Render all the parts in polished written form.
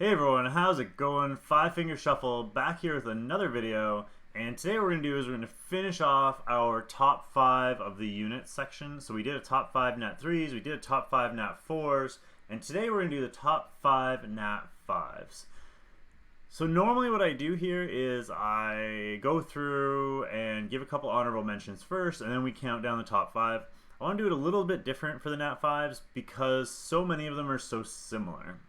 Hey everyone, how's it going? Five Finger Shuffle back here with another video, and today what we're going to do is we're going to finish off our top 5 of the unit section. So we did a top 5 Nat 3s, we did a top 5 Nat 4s, and today we're going to do the top 5 Nat 5s. So normally what I do here is I go through and give a couple honorable mentions first, and then we count down the top 5. I want to do it a little bit different for the Nat 5s because so many of them are so similar.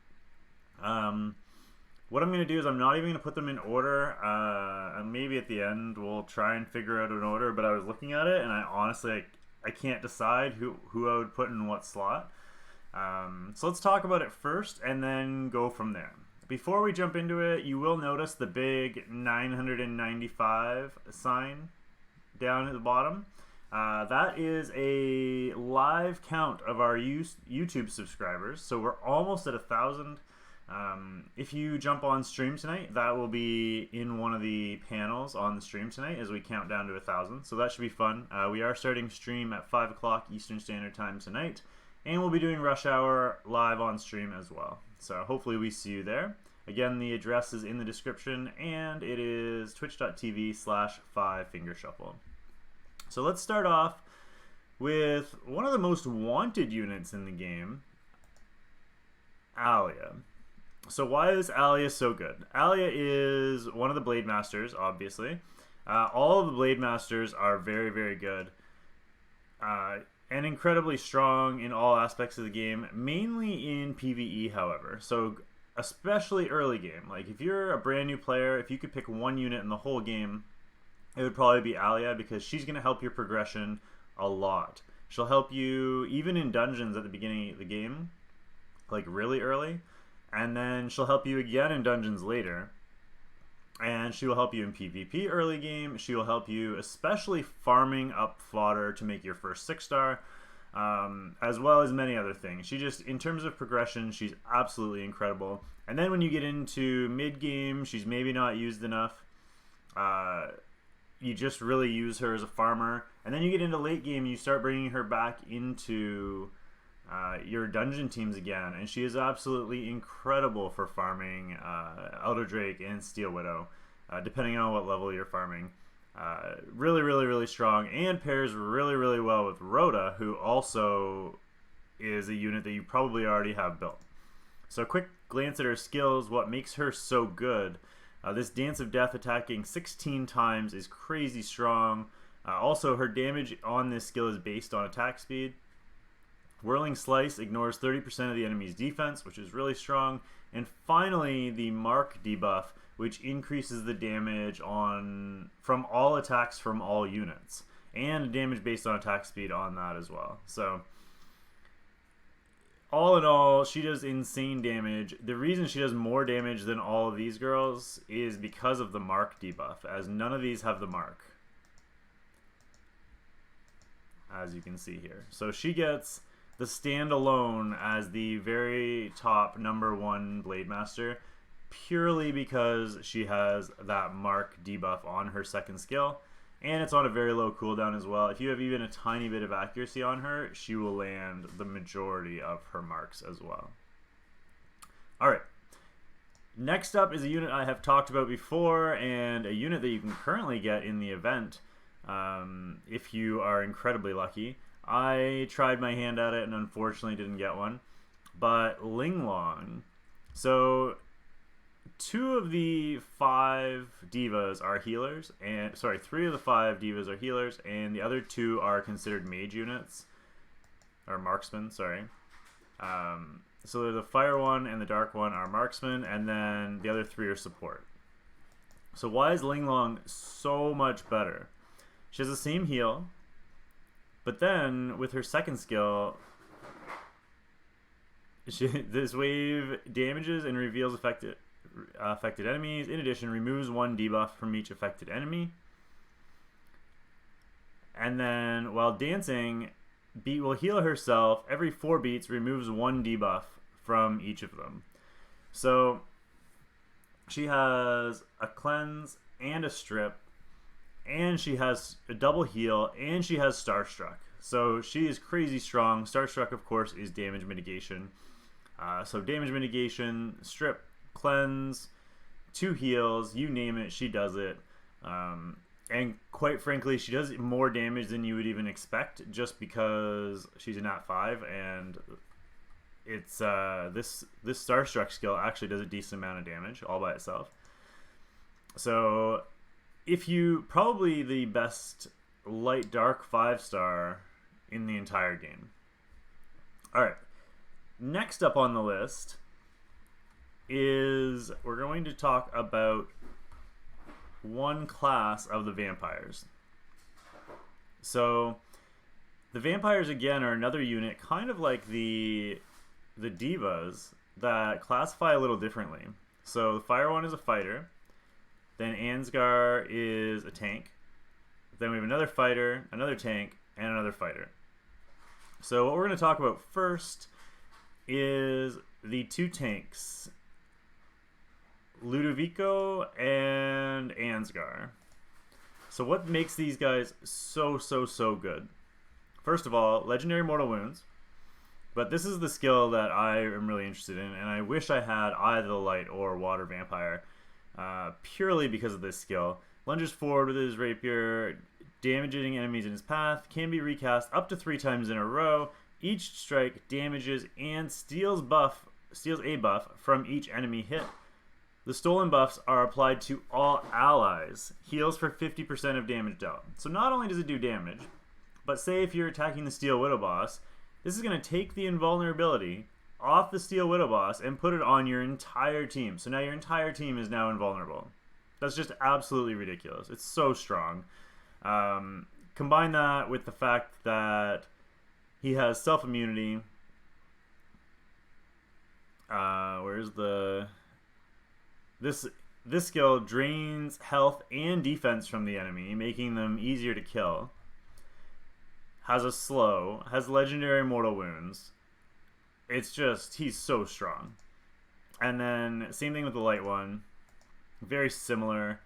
What I'm going to do is I'm not even going to put them in order, and maybe at the end we'll try and figure out an order, but I was looking at it and I honestly I can't decide who I would put in what slot. So let's talk about it first and then go from there. Before we jump into it, you will notice the big 995 sign down at the bottom. That is a live count of our YouTube subscribers, so we're almost at 1,000. If you jump on stream tonight, that will be in one of the panels on the stream tonight as we count down to 1,000. So that should be fun. We are starting stream at 5 o'clock Eastern Standard Time tonight, and we'll be doing Rush Hour live on stream as well. So hopefully we see you there. Again, the address is in the description, and it is twitch.tv/5fingershuffle. So let's start off with one of the most wanted units in the game, Alia. So why is Alia so good? Alia is one of the Blade Masters, obviously. All of the Blade Masters are very, very good. And incredibly strong in all aspects of the game, mainly in PvE, however. So especially early game. Like if you're a brand new player, if you could pick one unit in the whole game, it would probably be Alia, because she's going to help your progression a lot. She'll help you even in dungeons at the beginning of the game, like really early. And then she'll help you again in dungeons later. And she will help you in PvP early game. She will help you especially farming up fodder to make your first 6-star, as well as many other things. She just, in terms of progression, she's absolutely incredible. And then when you get into mid-game, she's maybe not used enough. You just really use her as a farmer. And then you get into late game, you start bringing her back into your dungeon teams again, and she is absolutely incredible for farming Elder Drake and Steel Widow, depending on what level you're farming. Really, really, really strong, and pairs really, really well with Rhoda, who also is a unit that you probably already have built. So a quick glance at her skills, what makes her so good. This Dance of Death attacking 16 times is crazy strong. Also, her damage on this skill is based on attack speed. Whirling Slice ignores 30% of the enemy's defense, which is really strong. And finally, the Mark debuff, which increases the damage from all attacks from all units. And damage based on attack speed on that as well. So, all in all, she does insane damage. The reason she does more damage than all of these girls is because of the Mark debuff, as none of these have the Mark, as you can see here. So she gets the standalone as the very top #1 Blade Master, purely because she has that Mark debuff on her second skill, and it's on a very low cooldown as well. If you have even a tiny bit of accuracy on her, she will land the majority of her marks as well. Alright, next up is a unit I have talked about before, and a unit that you can currently get in the event if you are incredibly lucky. I tried my hand at it and unfortunately didn't get one. But Linglong. So 2 of the 5 divas are healers, and 3 of the 5 divas are healers, and the other 2 are considered mage units, or marksmen, sorry. So the fire one and the dark one are marksmen, and then the other 3 are support. So why is Linglong so much better? She has the same heal, but then with her second skill, this wave damages and reveals affected enemies. In addition, removes 1 debuff from each affected enemy. And then while dancing, Beat will heal herself. Every 4 beats, removes 1 debuff from each of them. So she has a cleanse and a strip, and she has a double heal, and she has Starstruck. So she is crazy strong. Starstruck, of course, is damage mitigation. So damage mitigation, strip, cleanse, 2 heals, you name it, she does it. And quite frankly, she does more damage than you would even expect, just because she's a nat 5, and it's this Starstruck skill actually does a decent amount of damage all by itself. So if you probably the best light dark 5-star in the entire game. All right, next up on the list is we're going to talk about one class of the vampires. So the vampires again are another unit, kind of like the divas, that classify a little differently. So the fire one is a fighter, then Ansgar is a tank, then we have another fighter, another tank, and another fighter. So what we're going to talk about first is the 2 tanks, Ludovico and Ansgar. So what makes these guys so good? First of all, legendary mortal wounds. But this is the skill that I am really interested in, and I wish I had either the light or water vampire, purely because of this skill. Lunges forward with his rapier, damaging enemies in his path, can be recast up to 3 times in a row. Each strike damages and steals a buff from each enemy hit. The stolen buffs are applied to all allies. Heals for 50% of damage dealt. So not only does it do damage, but say if you're attacking the Steel Widow boss, this is going to take the invulnerability off the Steel Widow boss and put it on your entire team. So now your entire team is now invulnerable. That's just absolutely ridiculous. It's so strong. Combine that with the fact that he has self-immunity. This skill drains health and defense from the enemy, making them easier to kill. Has a slow, has legendary mortal wounds. It's just, he's so strong. And then same thing with the light one. Very similar,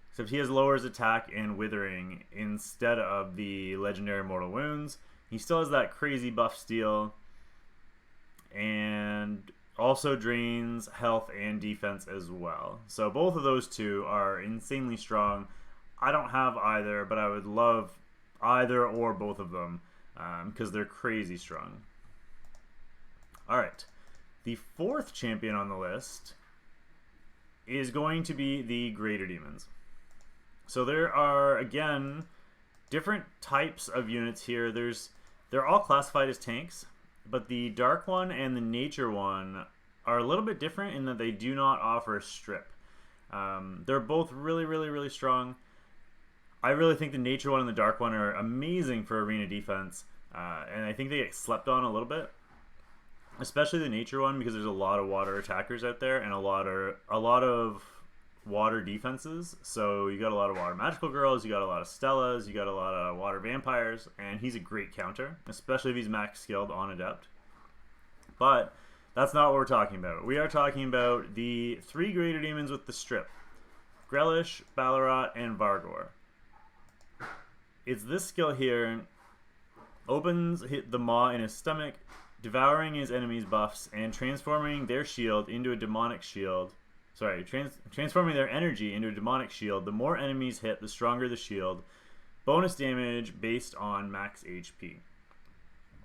except he has lowers attack and withering instead of the legendary mortal wounds. He still has that crazy buff steal, and also drains health and defense as well. So both of those two are insanely strong. I don't have either, but I would love either or both of them because they're crazy strong. Alright, the 4th champion on the list is going to be the Greater Demons. So there are, again, different types of units here. They're all classified as tanks, but the Dark one and the Nature one are a little bit different in that they do not offer a strip. They're both really strong. I really think the Nature one and the Dark one are amazing for arena defense, and I think they get slept on a little bit, especially the Nature one, because there's a lot of water attackers out there and a lot of water defenses. So you got a lot of water magical girls, you got a lot of Stellas, you got a lot of water vampires, and he's a great counter, especially if he's max skilled on Adept. But that's not what we're talking about. We are talking about the 3 Greater Demons with the strip: Grelish, Ballarat, and Vargor. It's this skill here. Opens the maw in his stomach, devouring his enemy's buffs and transforming their shield into a demonic shield. Sorry, transforming their energy into a demonic shield. The more enemies hit, the stronger the shield. Bonus damage based on max HP.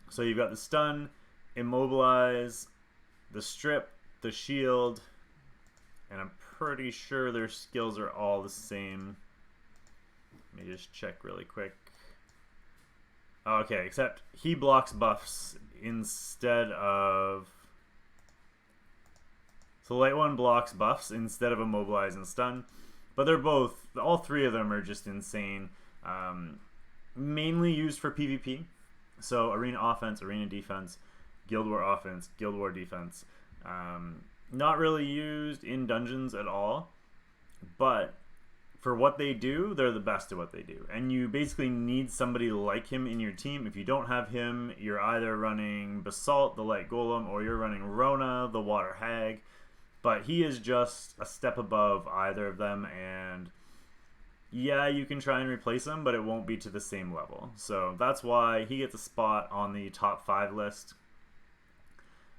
So you've got the stun, immobilize, the strip, the shield, and I'm pretty sure their skills are all the same. Let me just check really quick. Okay, except he blocks buffs instead of... So the light one blocks buffs instead of immobilize and stun. But they're both, all 3 of them are just insane. Mainly used for PvP. So arena offense, arena defense, Guild War offense, Guild War defense. Not really used in dungeons at all. But for what they do, they're the best at what they do. And you basically need somebody like him in your team. If you don't have him, you're either running Basalt, the Light Golem, or you're running Rona, the Water Hag. But he is just a step above either of them, and yeah, you can try and replace him, but it won't be to the same level. So that's why he gets a spot on the top 5 list.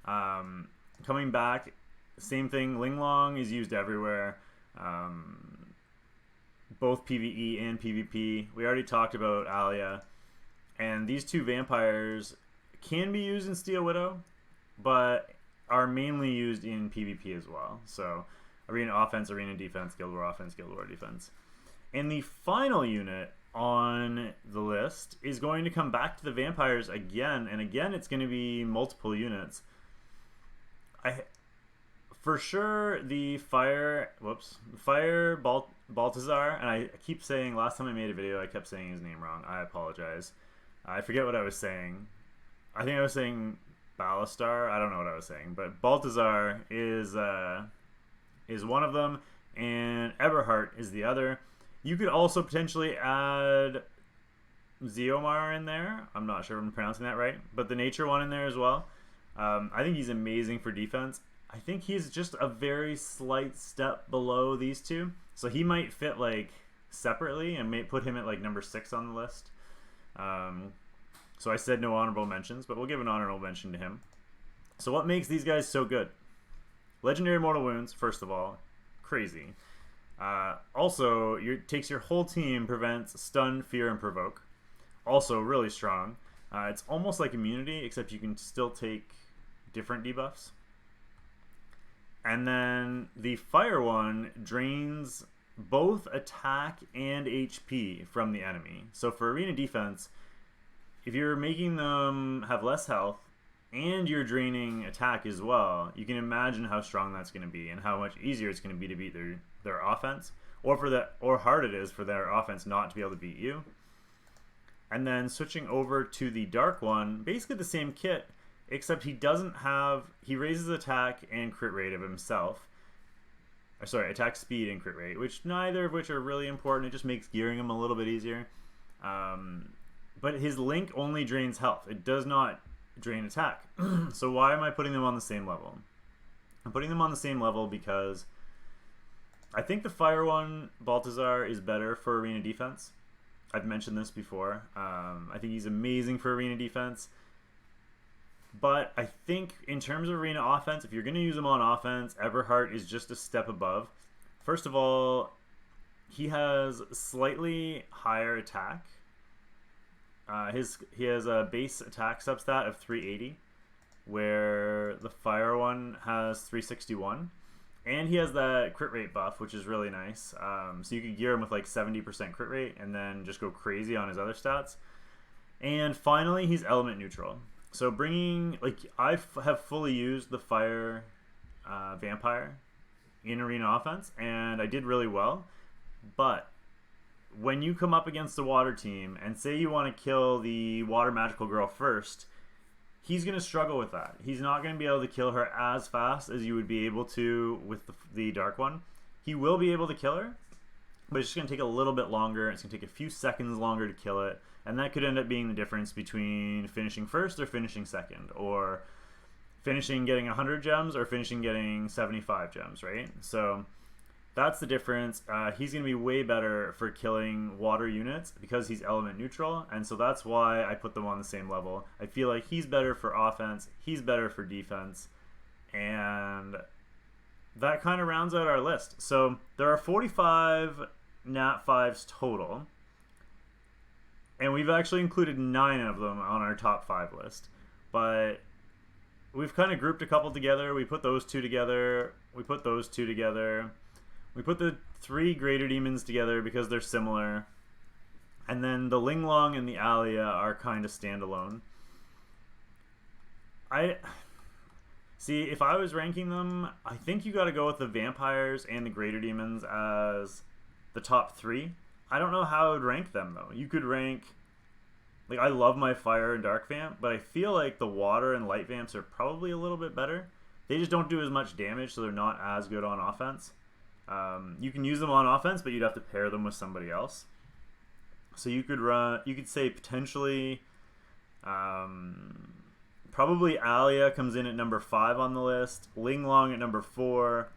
Coming back same thing. Linglong is used everywhere. Both PvE and PvP. We already talked about Alia. And these two vampires can be used in Steel Widow, but are mainly used in PvP as well. So Arena Offense, Arena Defense, Guild War Offense, Guild War Defense. And the final unit on the list is going to come back to the vampires again, and again it's going to be multiple units. For sure the Baltazar, and I keep saying, last time I made a video I kept saying his name wrong. I apologize. I forget what I was saying. I think I was saying Ballastar. I don't know what I was saying, but Baltazar is one of them, and Eberhardt is the other. You could also potentially add Zeomar in there. I'm not sure if I'm pronouncing that right, but the nature one in there as well. I think he's amazing for defense. I think he's just a very slight step below these two, so he might fit like separately and may put him at like number 6 on the list. So I said no honorable mentions, but we'll give an honorable mention to him. So what makes these guys so good? Legendary Mortal Wounds, first of all, crazy. Also, takes your whole team, prevents stun, fear, and provoke. Also really strong. It's almost like immunity, except you can still take different debuffs. And then the fire one drains both attack and HP from the enemy. So for arena defense, if you're making them have less health and you're draining attack as well, you can imagine how strong that's going to be and how much easier it's going to be to beat their offense, or hard it is for their offense not to be able to beat you. And then switching over to the dark one, basically the same kit, except he raises attack and crit rate of himself. Sorry, attack speed and crit rate, which neither of which are really important. It just makes gearing him a little bit easier. But his link only drains health. It does not drain attack. So why am I putting them on the same level? I'm putting them on the same level because I think the fire one, Baltazar, is better for arena defense. I've mentioned this before. I think he's amazing for arena defense. But I think in terms of arena offense, if you're going to use him on offense, Eberhardt is just a step above. First of all, he has slightly higher attack. He has a base attack substat of 380, where the fire one has 361. And he has that crit rate buff, which is really nice. So you could gear him with like 70% crit rate and then just go crazy on his other stats. And finally, he's element neutral. So I have fully used the fire vampire in arena offense, and I did really well. But when you come up against the water team and say you want to kill the water magical girl first, he's going to struggle with that. He's not going to be able to kill her as fast as you would be able to with the dark one. He will be able to kill her, but it's just going to take a little bit longer. It's going to take a few seconds longer to kill it, and that could end up being the difference between finishing first or finishing second, or finishing getting 100 gems or finishing getting 75 gems, right? So that's the difference. He's going to be way better for killing water units because he's element neutral, and so that's why I put them on the same level. I feel like he's better for offense, he's better for defense, and that kind of rounds out our list. So there are 45 Nat 5s total, and we've actually included 9 of them on our top 5 list. But we've kind of grouped a couple together. We put those 2 together. We put those 2 together. We put the 3 greater demons together because they're similar. And then the Linglong and the Alia are kind of standalone. See, if I was ranking them, I think you got to go with the vampires and the greater demons as the top 3. I don't know how I would rank them, though. You could rank... Like, I love my fire and dark vamp, but I feel like the water and light vamps are probably a little bit better. They just don't do as much damage, so they're not as good on offense. You can use them on offense, but you'd have to pair them with somebody else. So you could say potentially... probably Alia comes in at number 5 on the list. Linglong at number 4.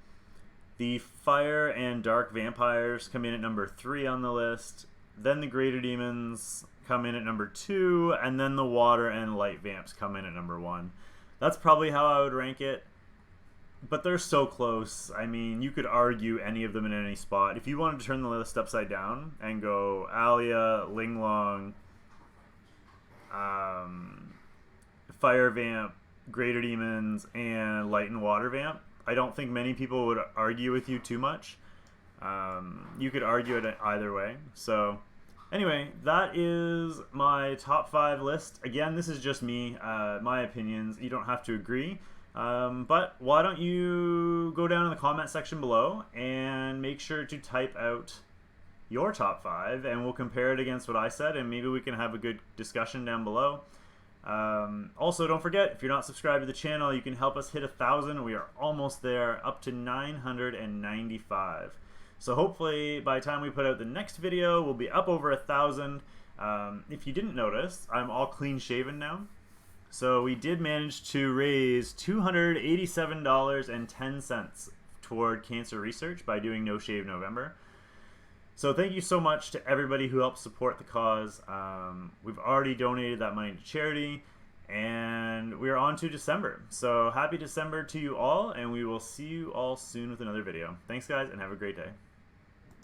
The fire and dark vampires come in at number 3 on the list. Then the greater demons come in at number 2, and then the water and light vamps come in at number 1. That's probably how I would rank it. but they're so close. I mean, you could argue any of them in any spot. If you wanted to turn the list upside down and go Alia, Linglong, Fire Vamp, Greater Demons, and Light and Water Vamp, I don't think many people would argue with you too much. You could argue it either way. So anyway, that is my top 5 list. Again, this is just me, my opinions. You don't have to agree. But why don't you go down in the comment section below and make sure to type out your top 5, and we'll compare it against what I said, and maybe we can have a good discussion down below. Also, don't forget, if you're not subscribed to the channel, you can help us hit 1,000. We are almost there, up to 995. So hopefully by the time we put out the next video, we'll be up over 1,000. If you didn't notice, I'm all clean shaven now. So we did manage to raise $287.10 toward cancer research by doing No Shave November. So thank you so much to everybody who helped support the cause. We've already donated that money to charity, and we're on to December. So happy December to you all, and we will see you all soon with another video. Thanks guys, and have a great day.